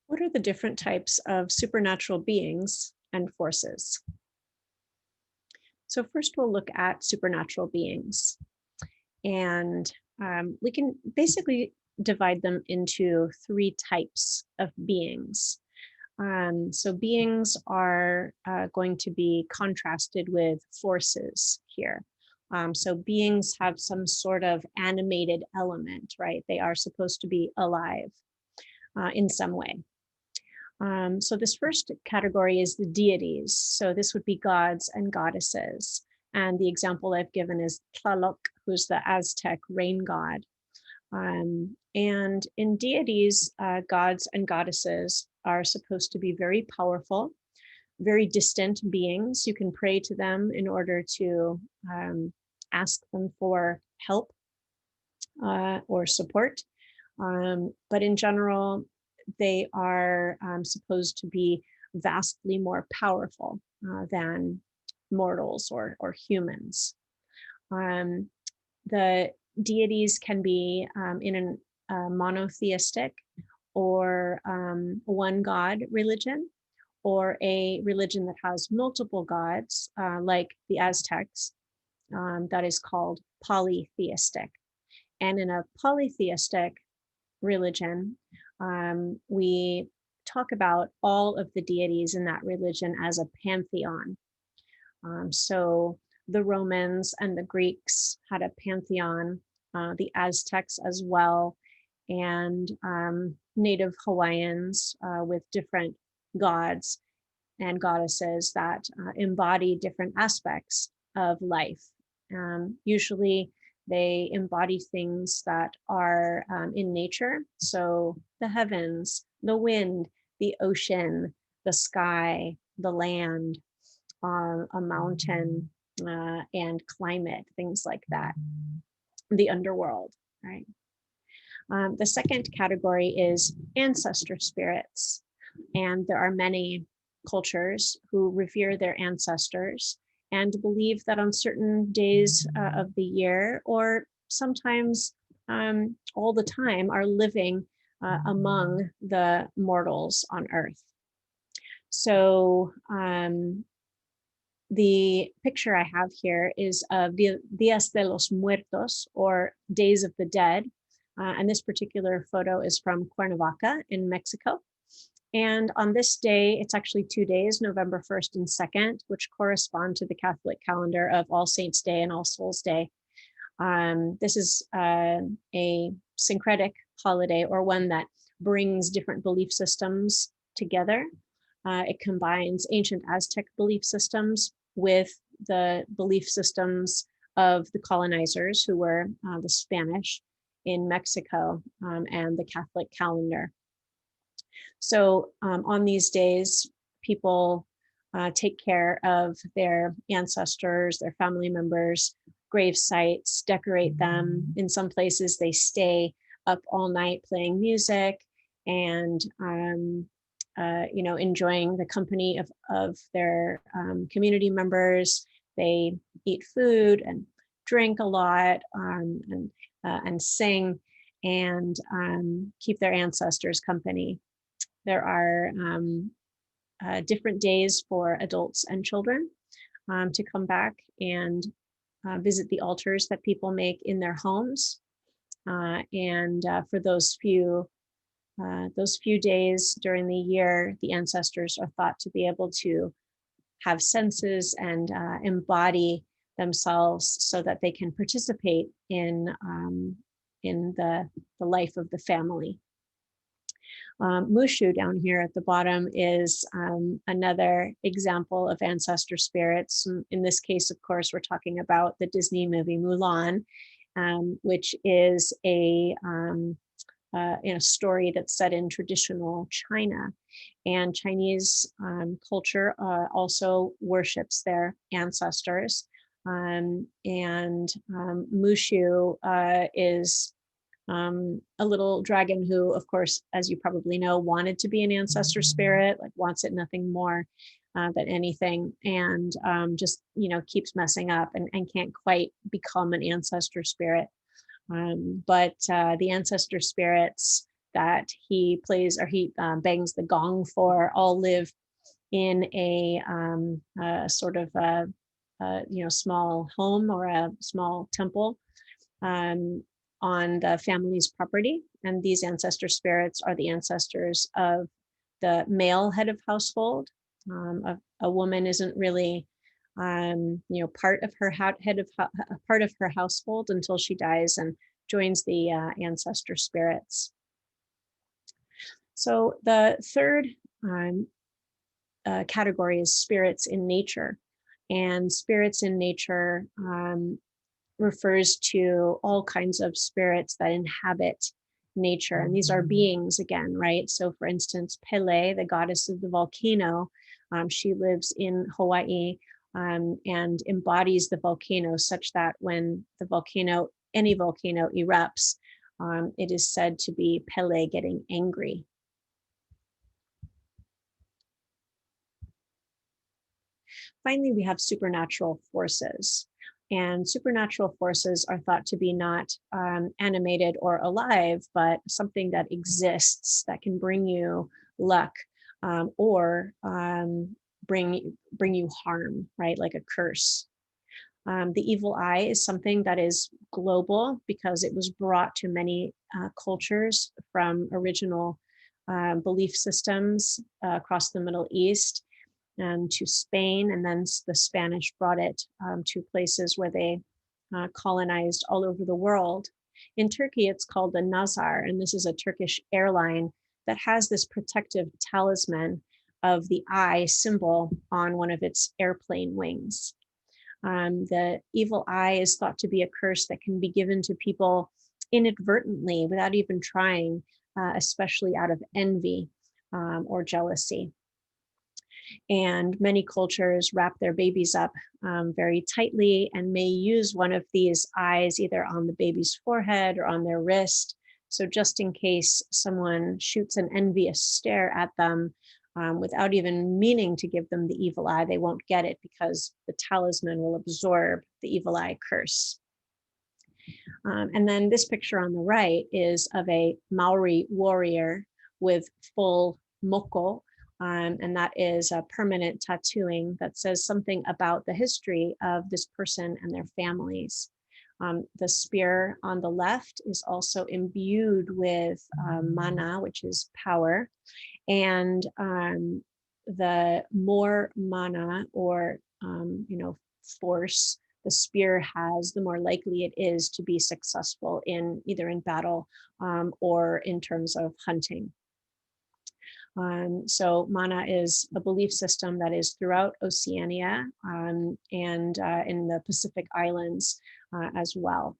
What are the different types of supernatural beings and forces? So, first we'll look at supernatural beings, and we can basically divide them into three types of beings. So, beings are going to be contrasted with forces here. So, beings have some sort of animated element, right? They are supposed to be alive in some way. So this first category is the deities. So this would be gods and goddesses. And the example I've given is Tlaloc, who's the Aztec rain god. And in deities, gods and goddesses are supposed to be very powerful, very distant beings. You can pray to them in order to ask them for help or support. But in general, they are supposed to be vastly more powerful than mortals or humans. Um, the deities can be in a monotheistic or one god religion, or a religion that has multiple gods, like the Aztecs, that is called polytheistic. And in a polytheistic religion, we talk about all of the deities in that religion as a pantheon. So the Romans and the Greeks had a pantheon, the Aztecs as well, and native Hawaiians with different gods and goddesses that embody different aspects of life. Usually, they embody things that are in nature. So the heavens, the wind, the ocean, the sky, the land, a mountain, and climate, things like that, the underworld, right? The second category is ancestor spirits. And there are many cultures who revere their ancestors and believe that on certain days of the year, or sometimes all the time, are living among the mortals on earth. So the picture I have here is of Días de los Muertos, or Days of the Dead. And this particular photo is from Cuernavaca in Mexico. And on this day, it's actually 2 days, November 1st and 2nd, which correspond to the Catholic calendar of All Saints' Day and All Souls' Day. This is a syncretic holiday, or one that brings different belief systems together. It combines ancient Aztec belief systems with the belief systems of the colonizers, who were the Spanish in Mexico, and the Catholic calendar. So on these days, people take care of their ancestors, their family members, grave sites, decorate them. In some places, they stay up all night playing music and enjoying the company of their community members. They eat food and drink a lot, and sing, and keep their ancestors company. There are different days for adults and children to come back and visit the altars that people make in their homes. And for those few days during the year, the ancestors are thought to be able to have senses and embody themselves so that they can participate in the life of the family. Mushu down here at the bottom is another example of ancestor spirits. In this case, of course, we're talking about the Disney movie Mulan, which is a story that's set in traditional China. And Chinese culture also worships their ancestors. And Mushu is a little dragon who, of course, as you probably know, wanted to be an ancestor spirit, like wants it nothing more than anything, and just keeps messing up and can't quite become an ancestor spirit. But the ancestor spirits that he plays, or he bangs the gong for, all live in a sort of small home or a small temple on the family's property. And these ancestor spirits are the ancestors of the male head of household. A woman isn't really part of her part of her household until she dies and joins the ancestor spirits. So the third category is spirits in nature, and spirits in nature refers to all kinds of spirits that inhabit nature, and these are beings again, right? So for instance, Pele, the goddess of the volcano, she lives in Hawaii and embodies the volcano, such that when any volcano erupts, it is said to be Pele getting angry. Finally, we have supernatural forces. And supernatural forces are thought to be not animated or alive, but something that exists that can bring you luck or bring you harm, right? Like a curse. The evil eye is something that is global because it was brought to many cultures from original belief systems across the Middle East and to Spain, and then the Spanish brought it to places where they colonized all over the world. In Turkey, it's called the Nazar, and this is a Turkish airline that has this protective talisman of the eye symbol on one of its airplane wings. The evil eye is thought to be a curse that can be given to people inadvertently without even trying, especially out of envy or jealousy. And many cultures wrap their babies up very tightly and may use one of these eyes either on the baby's forehead or on their wrist. So just in case someone shoots an envious stare at them without even meaning to give them the evil eye, they won't get it because the talisman will absorb the evil eye curse. And then this picture on the right is of a Maori warrior with full moko, and that is a permanent tattooing that says something about the history of this person and their families. The spear on the left is also imbued with mana, which is power, and the more mana or force the spear has, the more likely it is to be successful in either in battle or in terms of hunting. So mana is a belief system that is throughout Oceania and in the Pacific Islands as well.